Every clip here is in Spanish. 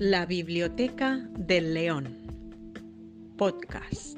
La Biblioteca del León. Podcast.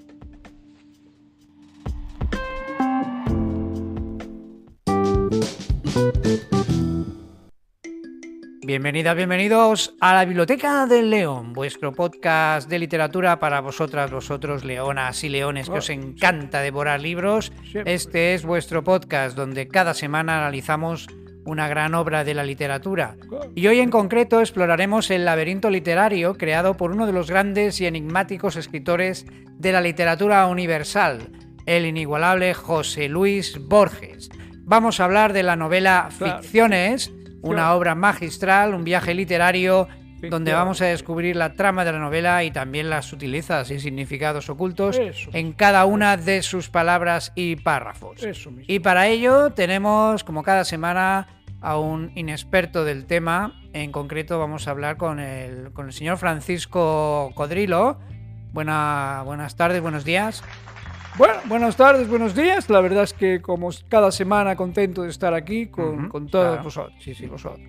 Bienvenidas, bienvenidos a la Biblioteca del León, vuestro podcast de literatura para vosotras, vosotros, leonas y leones, que os encanta devorar libros. Este es vuestro podcast donde cada semana analizamos una gran obra de la literatura. Y hoy en concreto exploraremos el laberinto literario creado por uno de los grandes y enigmáticos escritores de la literatura universal, el inigualable José Luis Borges. Vamos a hablar de la novela Ficciones, una obra magistral, un viaje literario donde vamos a descubrir la trama de la novela y también las sutilezas y significados ocultos en cada una de sus palabras y párrafos. Y para ello tenemos, como cada semana, a un inexperto del tema. En concreto vamos a hablar con el señor Francisco Codrilo. Buenas tardes, buenos días. Bueno, buenas tardes, buenos días. La verdad es que como cada semana contento de estar aquí con todos vosotros. Sí, vosotros.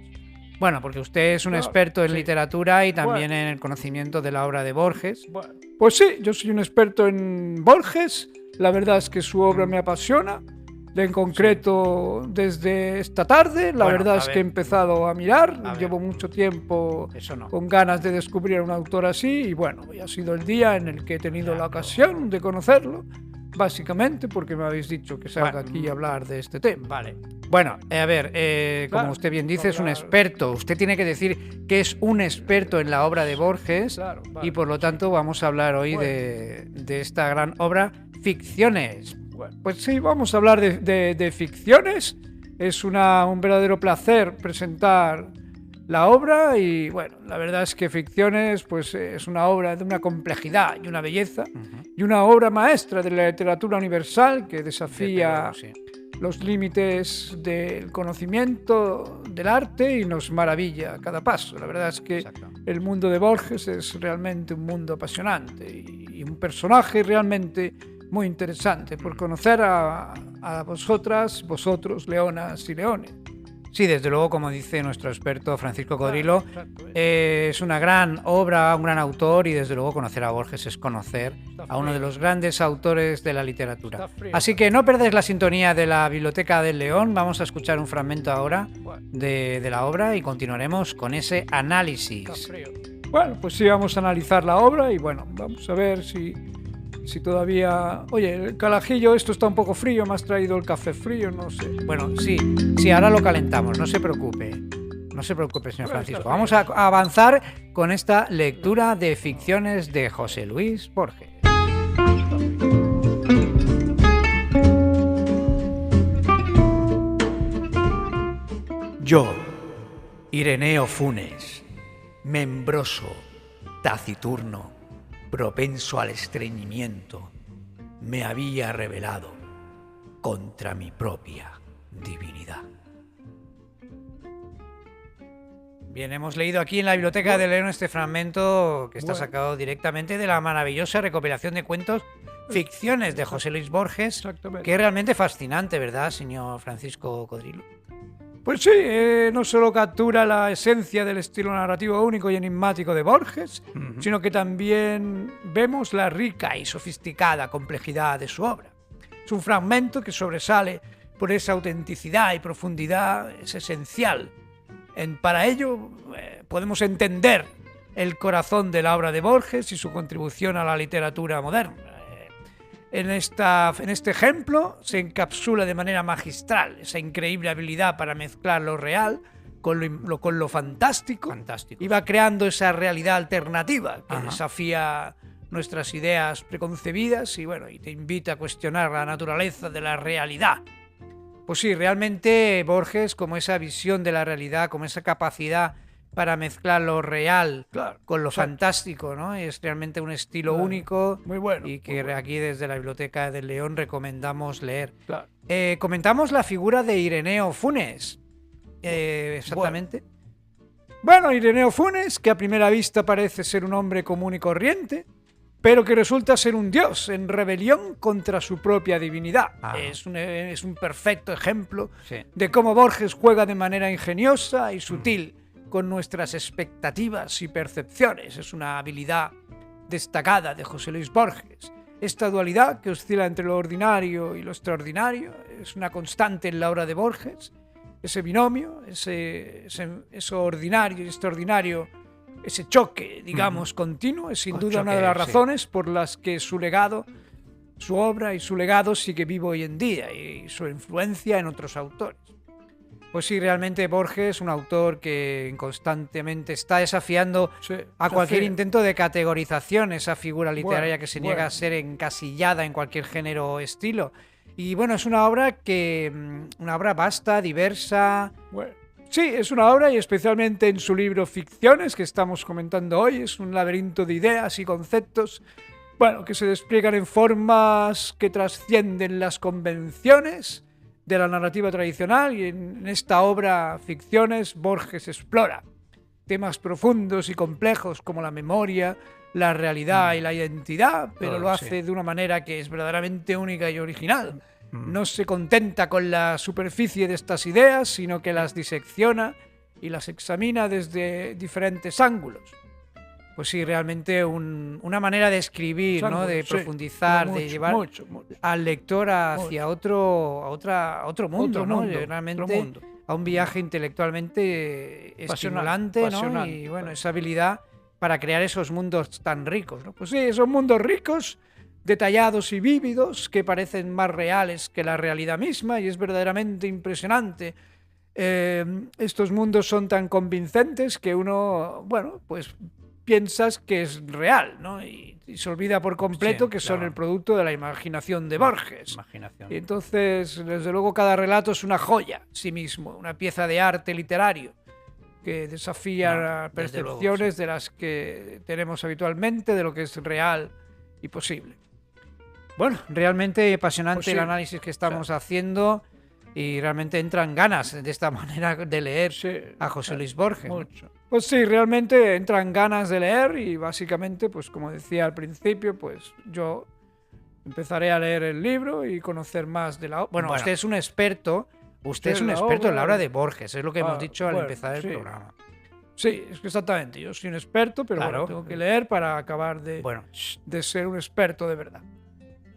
Bueno, porque usted es un experto en literatura y también en el conocimiento de la obra de Borges. Bueno, pues sí, yo soy un experto en Borges. La verdad es que su obra me apasiona. En concreto, desde esta tarde, la verdad es que he empezado a mirar. Llevo mucho tiempo con ganas de descubrir a un autor así y bueno, hoy ha sido el día en el que he tenido la ocasión de conocerlo. Básicamente porque me habéis dicho que salga aquí a hablar de este tema. Vale. Bueno, a ver, como usted bien dice, es un experto. Usted tiene que decir que es un experto en la obra de Borges y por lo tanto vamos a hablar hoy de esta gran obra, Ficciones. Pues sí, vamos a hablar de Ficciones. Es un verdadero placer presentar la obra y bueno, la verdad es que Ficciones pues es una obra de una complejidad y una belleza y una obra maestra de la literatura universal que desafía los límites del conocimiento del arte y nos maravilla a cada paso. La verdad es que el mundo de Borges es realmente un mundo apasionante y un personaje realmente muy interesante por conocer a vosotros, leonas y leones. Sí, desde luego, como dice nuestro experto Francisco Codrilo, es una gran obra, un gran autor y desde luego conocer a Borges es conocer a uno de los grandes autores de la literatura. Así que no perdáis la sintonía de la Biblioteca del León, vamos a escuchar un fragmento ahora de la obra y continuaremos con ese análisis. Bueno, pues sí, vamos a analizar la obra y bueno, vamos a ver si todavía... Oye, el calajillo, esto está un poco frío, me has traído el café frío, no sé. Bueno, sí, ahora lo calentamos, no se preocupe. No se preocupe, señor Francisco. Vamos a avanzar con esta lectura de Ficciones de José Luis Borges. Yo, Ireneo Funes, membroso, taciturno, propenso al estreñimiento, me había rebelado contra mi propia divinidad. Bien, hemos leído aquí en la Biblioteca del León este fragmento que está sacado directamente de la maravillosa recopilación de cuentos Ficciones de José Luis Borges, que es realmente fascinante, ¿verdad, señor Francisco Codrilo? Pues sí, no solo captura la esencia del estilo narrativo único y enigmático de Borges, sino que también vemos la rica y sofisticada complejidad de su obra. Es un fragmento que sobresale por esa autenticidad y profundidad, es esencial. Para ello podemos entender el corazón de la obra de Borges y su contribución a la literatura moderna. En este ejemplo se encapsula de manera magistral esa increíble habilidad para mezclar lo real con lo fantástico y va creando esa realidad alternativa que desafía nuestras ideas preconcebidas y te invita a cuestionar la naturaleza de la realidad. Pues sí, realmente Borges, como esa visión de la realidad, como esa capacidad para mezclar lo real con lo fantástico, ¿no? Es realmente un estilo único muy bueno, y que aquí desde la Biblioteca del León recomendamos leer. Comentamos la figura de Ireneo Funes. Exactamente. Bueno, Ireneo Funes, que a primera vista parece ser un hombre común y corriente, pero que resulta ser un dios en rebelión contra su propia divinidad. Es un perfecto ejemplo de cómo Borges juega de manera ingeniosa y sutil con nuestras expectativas y percepciones. Es una habilidad destacada de José Luis Borges. Esta dualidad que oscila entre lo ordinario y lo extraordinario es una constante en la obra de Borges. Ese binomio, eso ordinario y extraordinario, ese choque, digamos, continuo, es sin duda una de las razones por las que su legado, su obra y su legado sigue vivo hoy en día, y su influencia en otros autores. Pues sí, realmente Borges es un autor que constantemente está desafiando a cualquier intento de categorización, esa figura literaria que se niega a ser encasillada en cualquier género o estilo. Y bueno, es una obra vasta, diversa. Sí, es una obra, y especialmente en su libro Ficciones, que estamos comentando hoy, es un laberinto de ideas y conceptos, que se despliegan en formas que trascienden las convenciones de la narrativa tradicional, y en esta obra Ficciones Borges explora temas profundos y complejos como la memoria, la realidad y la identidad, pero lo hace de una manera que es verdaderamente única y original. No se contenta con la superficie de estas ideas, sino que las disecciona y las examina desde diferentes ángulos. Pues sí, realmente una manera de escribir, ¿no? De profundizar, de llevar al lector hacia otro mundo, ¿no? Realmente a un viaje intelectualmente estimulante, ¿no? Y bueno, esa habilidad para crear esos mundos tan ricos, ¿no? Pues sí, esos mundos ricos, detallados y vívidos, que parecen más reales que la realidad misma, y es verdaderamente impresionante. Estos mundos son tan convincentes que uno, pues piensas que es real, ¿no? Y se olvida por completo que son el producto de la imaginación de Borges. Y entonces, desde luego, cada relato es una joya en sí mismo, una pieza de arte literario que desafía percepciones de las que tenemos habitualmente de lo que es real y posible. Bueno, realmente apasionante el análisis que estamos haciendo, y realmente entran ganas de esta manera de leer a José Luis Borges. Mucho. Pues sí, realmente entran ganas de leer, y básicamente, pues como decía al principio, pues yo empezaré a leer el libro y conocer más de la obra. Bueno, usted es un experto, en la obra de Borges, es lo que hemos dicho al empezar el programa. Sí, es que exactamente, yo soy un experto, pero tengo que leer para acabar de ser un experto de verdad.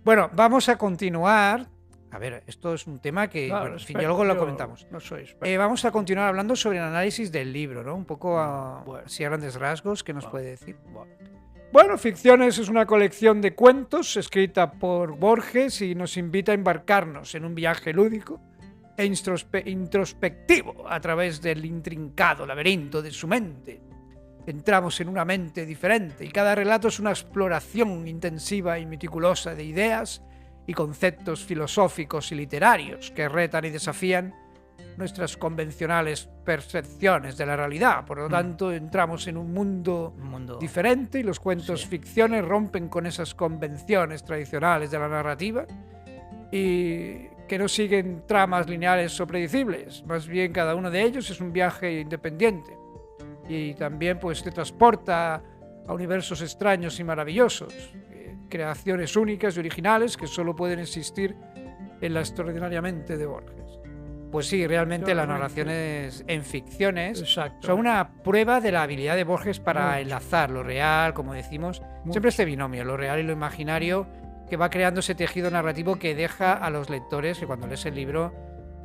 Bueno, vamos a continuar. A ver, esto es un tema que, yo luego lo comentamos. No soy experto. Vamos a continuar hablando sobre el análisis del libro, ¿no? Un poco así a grandes rasgos, ¿qué nos puede decir? Bueno, Ficciones es una colección de cuentos escrita por Borges y nos invita a embarcarnos en un viaje lúdico e introspectivo a través del intrincado laberinto de su mente. Entramos en una mente diferente, y cada relato es una exploración intensiva y meticulosa de ideas y conceptos filosóficos y literarios que retan y desafían nuestras convencionales percepciones de la realidad. Por lo tanto, entramos en un mundo diferente, y los cuentos ficciones rompen con esas convenciones tradicionales de la narrativa, y que no siguen tramas lineales o predecibles. Más bien, cada uno de ellos es un viaje independiente, y también pues te transporta a universos extraños y maravillosos, creaciones únicas y originales que solo pueden existir en la extraordinariamente de Borges. Pues sí, realmente las narraciones en Ficciones son una prueba de la habilidad de Borges para enlazar lo real, como decimos, siempre este binomio, lo real y lo imaginario, que va creando ese tejido narrativo que deja a los lectores, que cuando lees el libro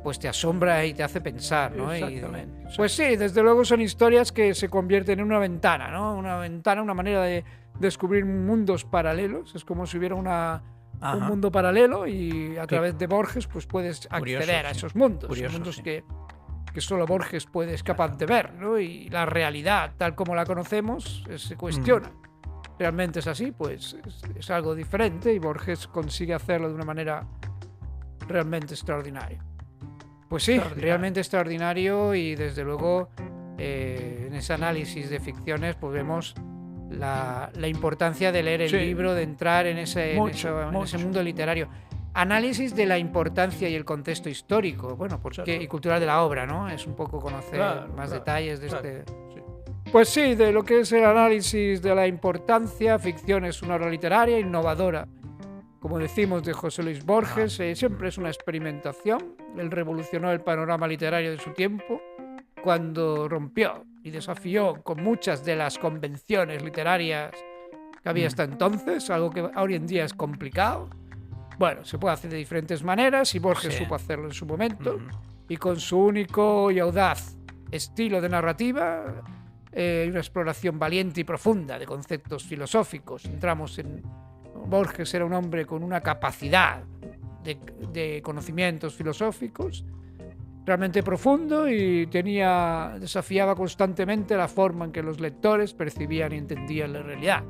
pues te asombra y te hace pensar, ¿no? Exactamente. Pues sí, desde luego son historias que se convierten en una ventana, ¿no? Una ventana, una manera de descubrir mundos paralelos. Es como si hubiera un mundo paralelo, y a través de Borges pues puedes acceder a esos mundos. Mundos que solo Borges es capaz de ver, ¿no? Y la realidad, tal como la conocemos, se cuestiona. ¿Realmente es así? Pues es algo diferente, y Borges consigue hacerlo de una manera realmente extraordinaria. Pues sí, realmente extraordinario, y desde luego en ese análisis de Ficciones pues vemos la importancia de leer el libro, de entrar en ese mundo literario. Análisis de la importancia y el contexto histórico, y cultural de la obra, ¿no? Es un poco conocer más detalles de este... Pues sí, de lo que es el análisis de la importancia. Ficciones es una obra literaria innovadora, como decimos, de José Luis Borges. Siempre es una experimentación. Él revolucionó el panorama literario de su tiempo cuando rompió y desafió con muchas de las convenciones literarias que había hasta entonces, algo que hoy en día es complicado. Bueno, se puede hacer de diferentes maneras y Borges supo hacerlo en su momento, y con su único y audaz estilo de narrativa, una exploración valiente y profunda de conceptos filosóficos. Borges era un hombre con una capacidad de conocimientos filosóficos realmente profundo y desafiaba constantemente la forma en que los lectores percibían y entendían la realidad.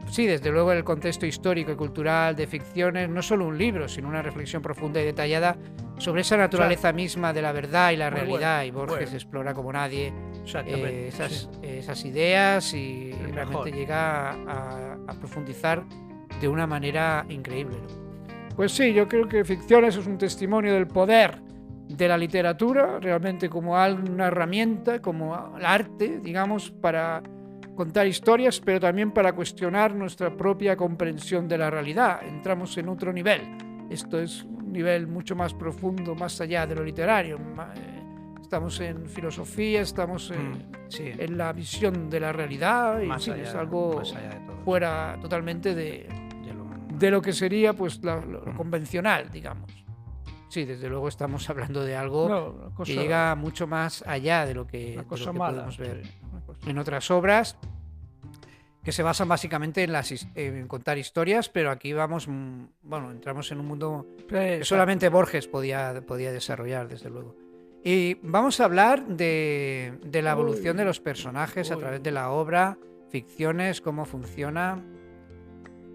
Sí, desde luego el contexto histórico y cultural de ficciones, no solo un libro, sino una reflexión profunda y detallada sobre esa naturaleza misma de la verdad y la realidad, y Borges explora como nadie esas ideas y realmente llega a profundizar de una manera increíble, ¿no? Pues sí, yo creo que Ficciones es un testimonio del poder de la literatura, realmente como una herramienta, como el arte, digamos, para contar historias, pero también para cuestionar nuestra propia comprensión de la realidad. Entramos en otro nivel. Esto es un nivel mucho más profundo, más allá de lo literario. Estamos en filosofía, estamos en la visión de la realidad, y es algo fuera totalmente de lo que sería pues lo convencional, digamos. Sí, desde luego estamos hablando de algo que llega mucho más allá de lo que podemos ver en otras obras que se basan básicamente en contar historias, pero aquí entramos en un mundo que solamente Borges podía desarrollar, desde luego. Y vamos a hablar de la evolución de los personajes a través de la obra, Ficciones, cómo funciona.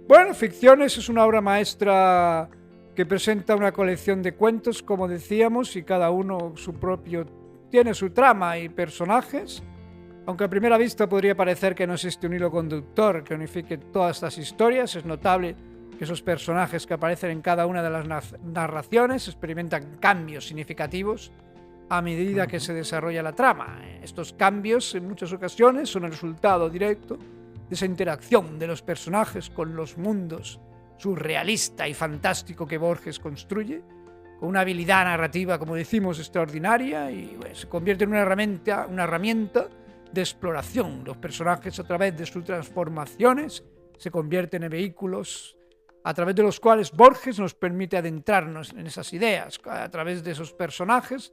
Bueno, Ficciones es una obra maestra que presenta una colección de cuentos, como decíamos, y cada uno tiene su trama y personajes. Aunque a primera vista podría parecer que no existe un hilo conductor que unifique todas estas historias, es notable que esos personajes que aparecen en cada una de las narraciones experimentan cambios significativos a medida que se desarrolla la trama. Estos cambios, en muchas ocasiones, son el resultado directo de esa interacción de los personajes con los mundos surrealista y fantástico que Borges construye, con una habilidad narrativa, como decimos, extraordinaria, y se convierte en una herramienta de exploración. Los personajes, a través de sus transformaciones, se convierten en vehículos a través de los cuales Borges nos permite adentrarnos en esas ideas. A través de esos personajes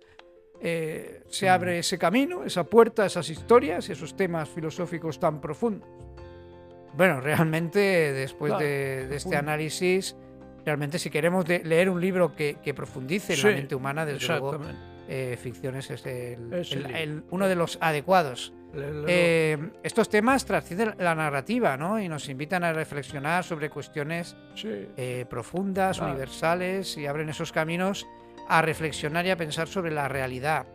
se abre ese camino, esa puerta a esas historias y esos temas filosóficos tan profundos. Bueno, realmente después de este análisis, realmente si queremos leer un libro que profundice en la mente humana, desde luego Ficciones es uno de los adecuados. Estos temas trascienden la narrativa, ¿no? Y nos invitan a reflexionar sobre cuestiones profundas, universales, y abren esos caminos a reflexionar y a pensar sobre la realidad.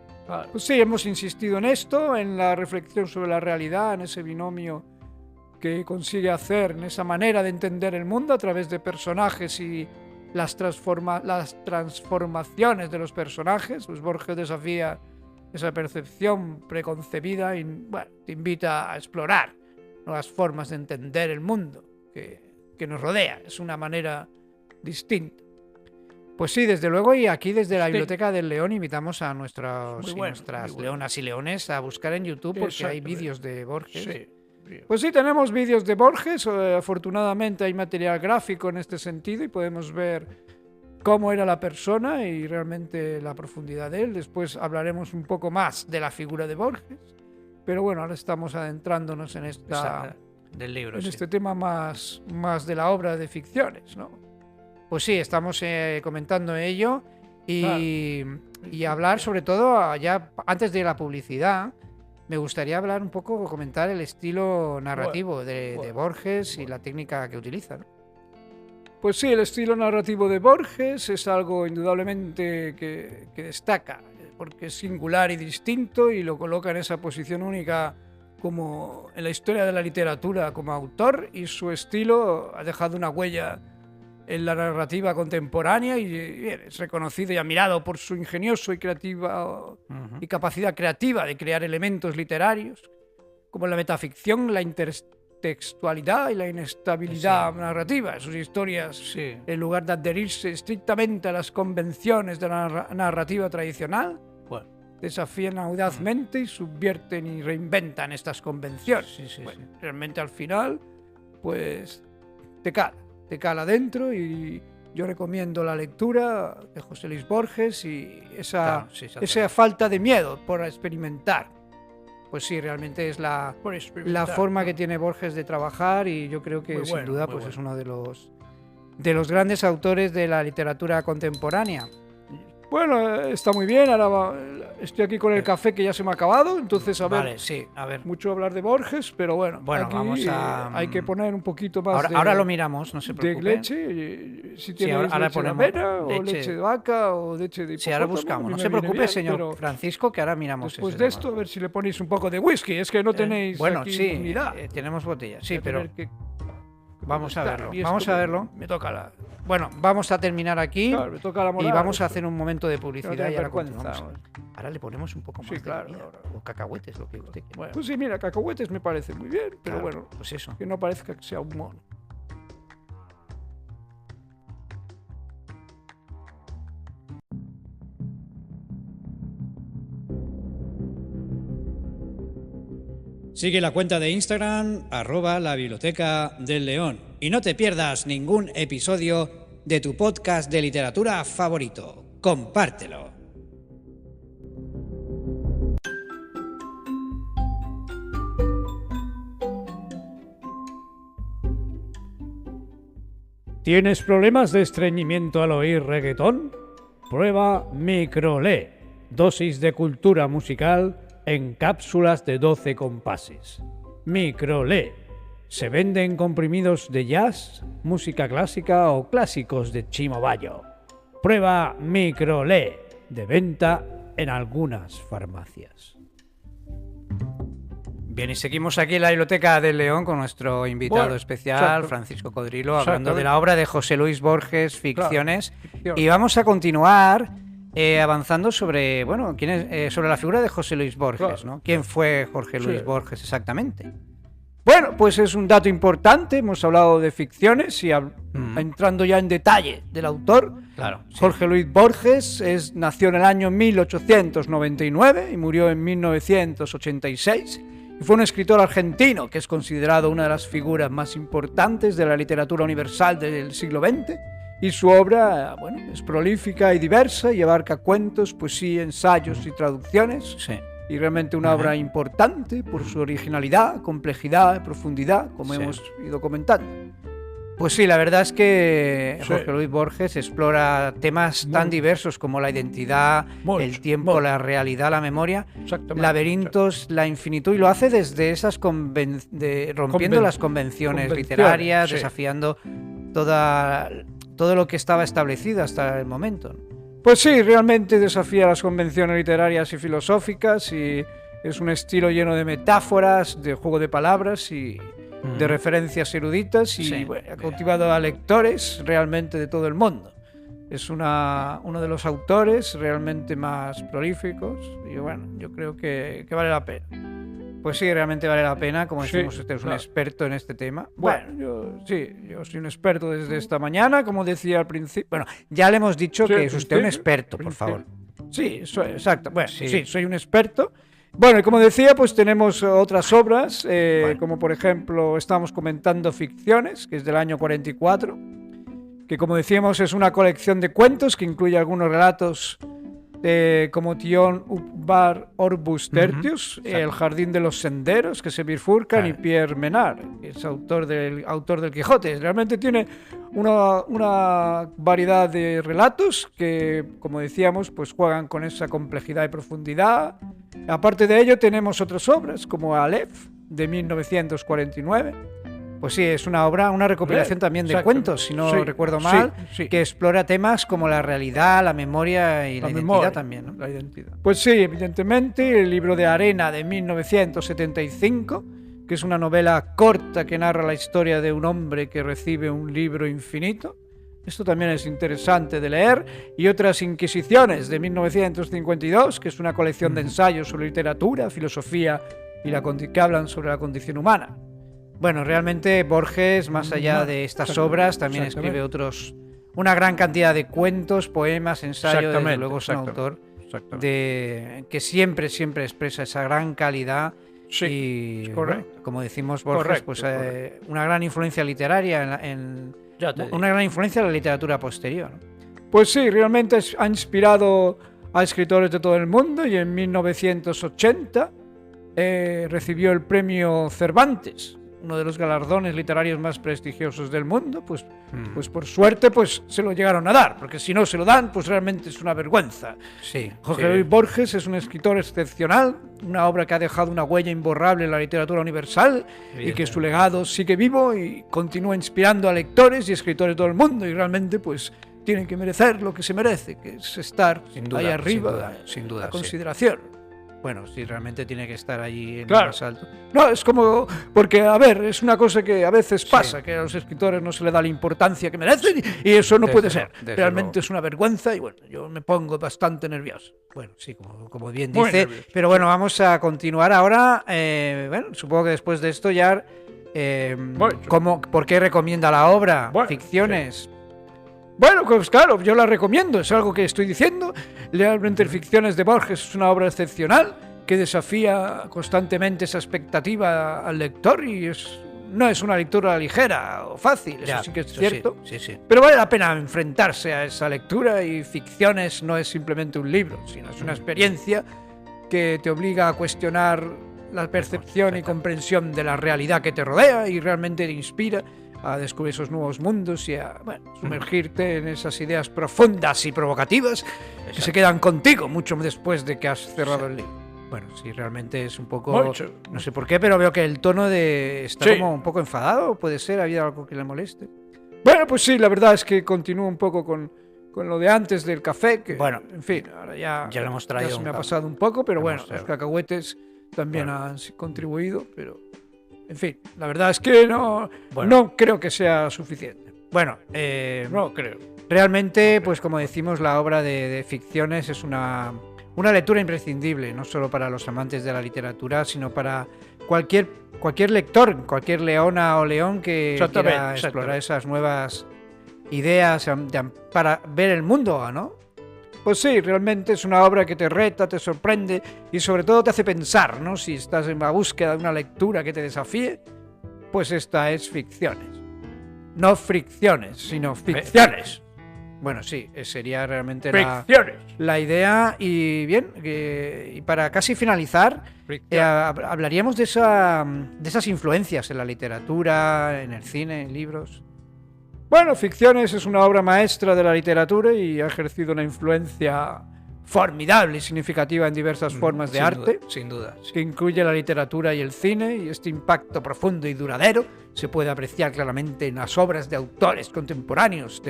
Pues sí, hemos insistido en esto, en la reflexión sobre la realidad, en ese binomio que consigue hacer, en esa manera de entender el mundo a través de personajes y las transformaciones de los personajes. Pues Borges desafía esa percepción preconcebida y te invita a explorar nuevas formas de entender el mundo que nos rodea. Es una manera distinta. Pues sí, desde luego, y aquí desde la Biblioteca del León invitamos a nuestras leonas y leones a buscar en YouTube, porque hay vídeos de Borges. Sí. Pues sí, tenemos vídeos de Borges, afortunadamente hay material gráfico en este sentido y podemos ver cómo era la persona y realmente la profundidad de él. Después hablaremos un poco más de la figura de Borges, pero bueno, ahora estamos adentrándonos en este tema más de la obra de Ficciones, ¿no? Pues sí, estamos comentando ello y hablar sobre todo, ya antes de la publicidad, me gustaría hablar un poco, comentar el estilo narrativo de Borges y la técnica que utiliza, ¿no? Pues sí, el estilo narrativo de Borges es algo indudablemente que destaca, porque es singular y distinto y lo coloca en esa posición única como en la historia de la literatura como autor, y su estilo ha dejado una huella en la narrativa contemporánea y es reconocido y admirado por su ingenioso y capacidad creativa de crear elementos literarios como la metaficción, la intertextualidad y la inestabilidad narrativa. Sus historias, en lugar de adherirse estrictamente a las convenciones de la narrativa tradicional, desafían audazmente y subvierten y reinventan estas convenciones. Sí. Realmente al final, pues te cala dentro, y yo recomiendo la lectura de José Luis Borges y esa falta de miedo por experimentar. Pues sí, realmente es la forma que tiene Borges de trabajar, y yo creo que sin duda pues es uno de los grandes autores de la literatura contemporánea. Bueno, está muy bien. Ahora estoy aquí con el café que ya se me ha acabado, entonces a ver, mucho hablar de Borges, pero bueno, aquí vamos a... hay que poner un poquito más ahora lo miramos, no se preocupe. De leche, si tienes ahora leche de avena, o leche de vaca, o leche de hipopótamo. Sí, ahora buscamos, no se preocupe, señor Francisco, que ahora miramos. Después de esto, a ver si le ponéis un poco de whisky, es que no tenéis aquí unidad. Tenemos botellas, sí, pero... Vamos a verlo. Me toca la... Bueno, vamos a terminar aquí, me toca la moral, y vamos a hacer un momento de publicidad y ahora continuamos. ¿no? Ahora le ponemos un poco más de comida, o cacahuetes, lo que usted quiera. Bueno, pues sí, mira, cacahuetes me parece muy bien, pero bueno, pues eso. Que no parezca que sea un mono. Sigue la cuenta de Instagram @la Biblioteca del León y no te pierdas ningún episodio de tu podcast de literatura favorito. Compártelo. ¿Tienes problemas de estreñimiento al oír reggaetón? Prueba Microlé, dosis de cultura musical en cápsulas de 12 compases. Microlé. Se vende en comprimidos de jazz, música clásica o clásicos de Chimo Bayo. Prueba Microlé, de venta en algunas farmacias. Bien, y seguimos aquí en la Biblioteca del León con nuestro invitado especial, Francisco Codrilo, hablando de la obra de José Luis Borges, Ficciones. Y vamos a continuar avanzando sobre, sobre la figura de José Luis Borges, ¿no? ¿Quién fue Jorge Luis Borges exactamente? Bueno, pues es un dato importante. Hemos hablado de ficciones y entrando ya en detalle del autor. Claro, Jorge Luis Borges nació en el año 1899 y murió en 1986. Y fue un escritor argentino que es considerado una de las figuras más importantes de la literatura universal del siglo XX. Y su obra, es prolífica y diversa y abarca cuentos, poesía, ensayos y traducciones. Sí. Y realmente una obra importante por su originalidad, complejidad, profundidad, como hemos ido comentando. Pues sí, la verdad es que Jorge Luis Borges explora temas tan diversos como la identidad, el tiempo, la realidad, la memoria, laberintos, la infinitud, y lo hace desde esas rompiendo las convenciones literarias, desafiando todo lo que estaba establecido hasta el momento. Pues sí, realmente desafía las convenciones literarias y filosóficas, y es un estilo lleno de metáforas, de juego de palabras y de referencias eruditas, y ha cautivado a lectores realmente de todo el mundo. Es uno de los autores realmente más prolíficos y yo creo que vale la pena. Pues sí, realmente vale la pena. Como decimos, usted es un experto en este tema. Yo soy un experto desde esta mañana, como decía al principio. Bueno, ya le hemos dicho que es usted un experto, por favor. Sí, exacto. Sí, soy un experto. Bueno, y como decía, pues tenemos otras obras, como por ejemplo, estamos comentando Ficciones, que es del año 44, que como decíamos es una colección de cuentos que incluye algunos relatos como Tion Upbar Orbus Tertius, El jardín de los senderos que se bifurcan, y Pierre Menard, que es autor del Quijote. Realmente tiene una variedad de relatos que, como decíamos, pues juegan con esa complejidad y profundidad. Aparte de ello, tenemos otras obras como Aleph, de 1949. Pues sí, es una recopilación también de cuentos, si no recuerdo mal, que explora temas como la realidad, la memoria y la identidad también, ¿no? La identidad. Pues sí, evidentemente, el libro de Arena de 1975, que es una novela corta que narra la historia de un hombre que recibe un libro infinito. Esto también es interesante de leer. Y otras Inquisiciones de 1952, que es una colección de ensayos sobre literatura, filosofía y que hablan sobre la condición humana. Bueno, realmente Borges, más allá de estas obras, también escribe una gran cantidad de cuentos, poemas, ensayos. Desde luego es un autor que siempre expresa esa gran calidad. Sí, y, es correcto. bueno, como decimos Borges, Correcto, pues correcto. una gran influencia literaria Ya te digo. una gran influencia en la literatura posterior, ¿no? Pues sí, realmente ha inspirado a escritores de todo el mundo y en 1980 recibió el premio Cervantes, uno de los galardones literarios más prestigiosos del mundo. Pues por suerte pues se lo llegaron a dar, porque si no se lo dan pues realmente es una vergüenza. Sí, Jorge Luis Borges es un escritor excepcional, una obra que ha dejado una huella imborrable en la literatura universal y que su legado sigue vivo y continúa inspirando a lectores y escritores de todo el mundo, y realmente pues tienen que merecer lo que se merece, que es estar Sin duda, ahí arriba, sin duda, a sí. consideración. Bueno, sí, realmente tiene que estar allí en Claro. lo más alto. No, es como, porque a ver, es una cosa que a veces pasa, que a los escritores no se le da la importancia que merecen y eso no Desde puede luego, ser. desde Realmente luego. es una vergüenza y bueno, yo me pongo bastante nervioso. Bueno, sí, como bien Muy dice. nervioso. Pero bueno, vamos a continuar ahora. Bueno, supongo que después de esto ya... Bueno, ¿por qué recomienda la obra? Bueno, Ficciones. Bueno, pues claro, yo la recomiendo, es algo que estoy diciendo. Realmente Ficciones de Borges es una obra excepcional que desafía constantemente esa expectativa al lector y no es una lectura ligera o fácil, eso sí que es cierto. Sí. Pero vale la pena enfrentarse a esa lectura, y Ficciones no es simplemente un libro, sino es una experiencia que te obliga a cuestionar la percepción y comprensión de la realidad que te rodea y realmente te inspira a descubrir esos nuevos mundos y a sumergirte en esas ideas profundas y provocativas que se quedan contigo mucho después de que has cerrado el libro. Bueno, sí, realmente es un poco... Mucho. No sé por qué, pero veo que el tono está Sí. como un poco enfadado. ¿Puede ser? ¿Ha habido algo que le moleste? Bueno, pues sí, la verdad es que continúo un poco con lo de antes del café, que, Bueno, en fin, ahora ya le hemos traído se un me ha café. pasado un poco, pero Le bueno, hemos traído. los cacahuetes también han contribuido, pero, en fin, la verdad es que no creo que sea suficiente. Bueno, No creo. realmente, pues como decimos, la obra de Ficciones es una lectura imprescindible, no solo para los amantes de la literatura, sino para cualquier lector, cualquier leona o león que quiera explorar esas nuevas ideas para ver el mundo, ¿no? Pues sí, realmente es una obra que te reta, te sorprende y sobre todo te hace pensar, ¿no? Si estás en la búsqueda de una lectura que te desafíe, pues esta es Ficciones. No fricciones, sino ficciones. Bueno, sí, sería realmente Ficciones. la idea. Y bien, y para casi finalizar, hablaríamos de esas influencias en la literatura, en el cine, en libros. Bueno, Ficciones es una obra maestra de la literatura y ha ejercido una influencia formidable y significativa en diversas formas de arte, Sin duda. que incluye la literatura y el cine, y este impacto profundo y duradero se puede apreciar claramente en las obras de autores contemporáneos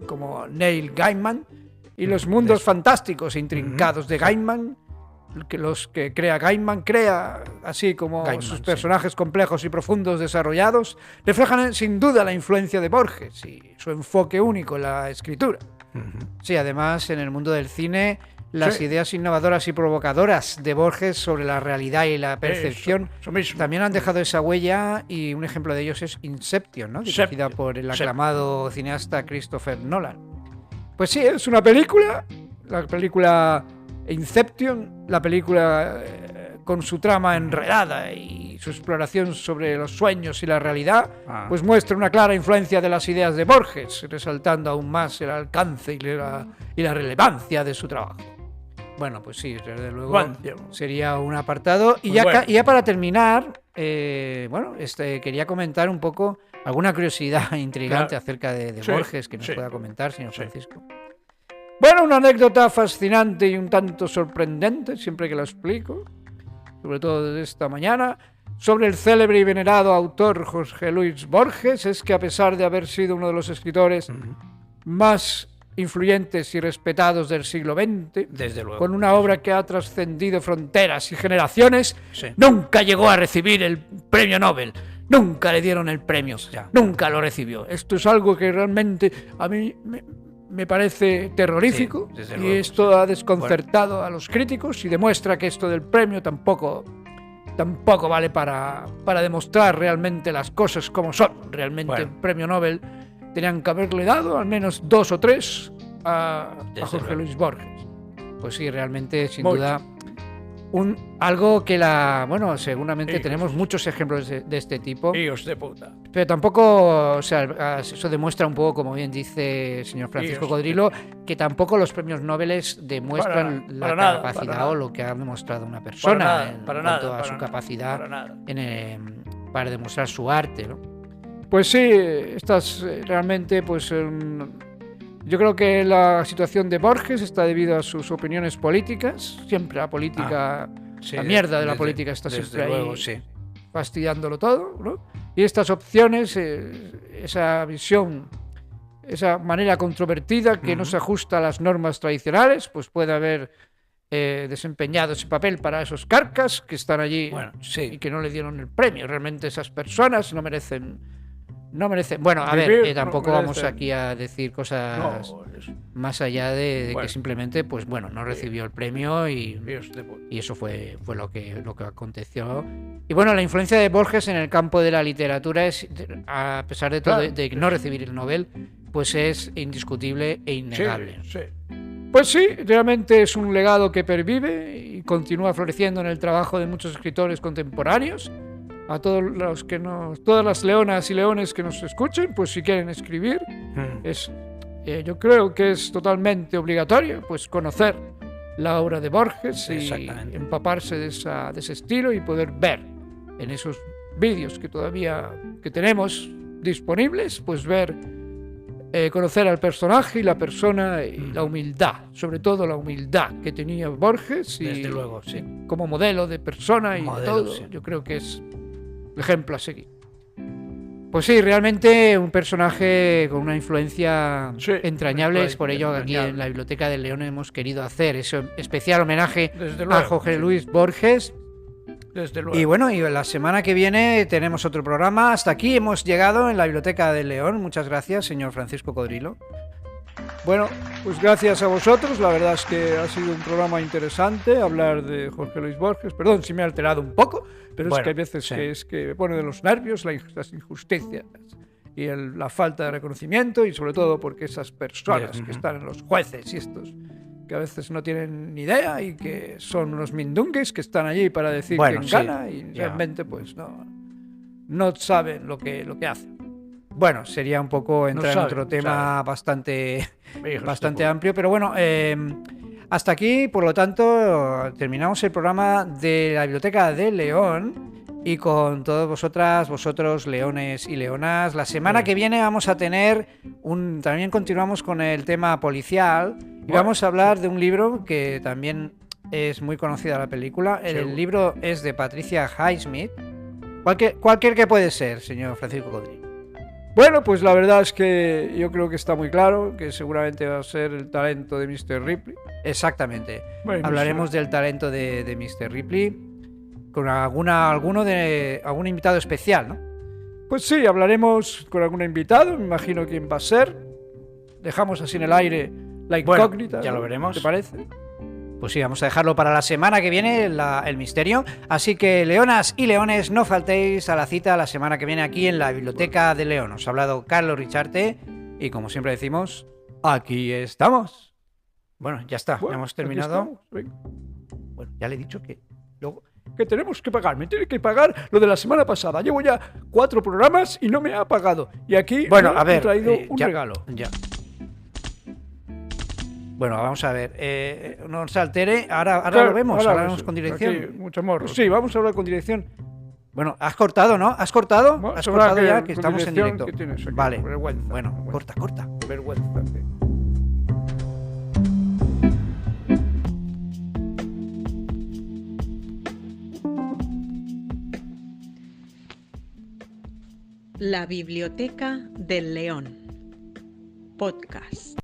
como Neil Gaiman y los mundos fantásticos e intrincados de Gaiman, los que crea Gaiman, así como sus personajes complejos y profundos desarrollados, reflejan sin duda la influencia de Borges y su enfoque único en la escritura. Sí, además en el mundo del cine, las ideas innovadoras y provocadoras de Borges sobre la realidad y la percepción Eso mismo. también han dejado esa huella, y un ejemplo de ellos es Inception, ¿no? Dirigida por el aclamado cineasta Christopher Nolan. Pues sí, es una película, la película Inception, la película con su trama enredada y su exploración sobre los sueños y la realidad, pues muestra una clara influencia de las ideas de Borges, resaltando aún más el alcance y la relevancia de su trabajo. Bueno, pues sí, desde luego Bueno, sería un apartado. Y Muy ya, bueno. y ya para terminar, quería comentar un poco alguna curiosidad intrigante Claro. acerca de Sí, Borges que nos sí. pueda comentar, señor Sí. Francisco. Bueno, una anécdota fascinante y un tanto sorprendente, siempre que la explico, sobre todo desde esta mañana, sobre el célebre y venerado autor Jorge Luis Borges, es que a pesar de haber sido uno de los escritores más influyentes y respetados del siglo XX, Desde luego. con una obra que ha trascendido fronteras y generaciones, Sí. nunca llegó a recibir el premio Nobel. Nunca le dieron el premio. Ya. Nunca lo recibió. Esto es algo que realmente a mí me parece terrorífico, Sí, desde y luego, esto ha desconcertado a los críticos y demuestra que esto del premio tampoco vale para demostrar realmente las cosas como son. Realmente Bueno. el premio Nobel tenían que haberle dado al menos 2 o 3 a Desde Jorge luego. Luis Borges. Pues sí, realmente, sin Mucho. duda, algo que seguramente Hijos. tenemos muchos ejemplos de este tipo, Hijos de puta. pero tampoco, o sea, eso demuestra un poco, como bien dice el señor Francisco Hijos. Codrilo, que tampoco los premios Nobel demuestran la para nada, capacidad para nada. o lo que ha demostrado una persona en para cuanto nada, a su para capacidad nada. para demostrar su arte, ¿no? Pues sí, estas realmente, pues yo creo que la situación de Borges está debido a sus opiniones políticas. Siempre la política, Sí, la mierda de la desde- política está desde siempre luego, ahí sí. fastidiándolo todo, ¿no? Y estas opciones, esa visión, esa manera controvertida que no se ajusta a las normas tradicionales, pues puede haber desempeñado ese papel para esos carcas que están allí Bueno, sí. y que no le dieron el premio. Realmente esas personas no merecen. Bueno, a Vivir, ver, tampoco no vamos merecen. aquí a decir cosas No, más allá de Bueno. que simplemente, pues bueno, no recibió el premio y y eso fue lo que aconteció. Y bueno, la influencia de Borges en el campo de la literatura es, a pesar de todo, Claro. de no recibir el Nobel, pues es indiscutible e innegable. Sí. Pues sí, realmente es un legado que pervive Y continúa floreciendo en el trabajo de muchos escritores contemporáneos. A todos los que todas las leonas y leones que nos escuchen, pues si quieren escribir, yo creo que es totalmente obligatorio, pues conocer la obra de Borges y Exactamente. empaparse de ese estilo y poder ver en esos vídeos que todavía que tenemos disponibles, pues ver, conocer al personaje y la persona y la humildad, sobre todo la humildad que tenía Borges y Desde luego, sí. como modelo de persona y Modelo, todo, sí. yo creo que es el ejemplo a seguir. Pues sí, realmente un personaje con una influencia Sí, entrañable, una es por ello que aquí entrañable. en la Biblioteca del León hemos querido hacer ese especial homenaje Desde a luego, Jorge sí. Luis Borges. Desde luego. Y bueno, y la semana que viene tenemos otro programa. Hasta aquí hemos llegado en la Biblioteca del León. Muchas gracias, señor Francisco Codrilo. Bueno, pues gracias a vosotros. La verdad es que ha sido un programa interesante hablar de Jorge Luis Borges. Perdón si me he alterado un poco, pero Bueno, es que hay veces sí. que me pone de los nervios las injusticias y la falta de reconocimiento, y sobre todo porque esas personas Bien. que están en los jueces y estos que a veces no tienen ni idea y que son unos mindungues que están allí para decir Bueno, quién sí, gana y ya. realmente pues no saben lo que hacen. Bueno, sería un poco entrar en sabe, otro tema bastante Bastante amplio, pero bueno, hasta aquí, por lo tanto, terminamos el programa de la Biblioteca del León y con todos vosotros, leones y leonas. La semana que viene vamos a tener también continuamos con el tema policial y vamos a hablar de un libro que también es muy conocida la película. El libro es de Patricia Highsmith. Cualquier que puede ser, señor Francisco Codrilo. Bueno, pues la verdad es que yo creo que está muy claro que seguramente va a ser el talento de Mr. Ripley. Exactamente. Bueno, Hablaremos del talento de Mr. Ripley con algún invitado especial, ¿no? Pues sí, hablaremos con algún invitado, me imagino quién va a ser. Dejamos así en el aire la Bueno, incógnita. ya ¿no? lo veremos. ¿Te parece? Pues sí, vamos a dejarlo para la semana que viene, el misterio. Así que, leonas y leones, no faltéis a la cita la semana que viene aquí en la Biblioteca de León. Os ha hablado Carlos Richarte y, como siempre decimos, aquí estamos. Bueno, ya está, Bueno, hemos aquí terminado. estamos, venga. Bueno, ya le he dicho que luego... Que tenemos que pagar, me tiene que pagar lo de la semana pasada. Llevo ya 4 programas y no me ha pagado. Y aquí Bueno, me a ver, he traído un ya- regalo. Ya. Bueno, vamos a ver. No se altere. Ahora Claro, lo vemos. Ahora vemos pues, con dirección. aquí, mucho morro. Sí, vamos a hablar con dirección. Bueno, ¿has cortado, no? ¿Has cortado? Bueno, ¿Has sabrá cortado que ya? con Que estamos en dirección, directo. ¿qué tienes aquí? Vale. Vergüenza, Bueno, vergüenza. corta. Vergüenza. Sí. La Biblioteca del León. Podcast.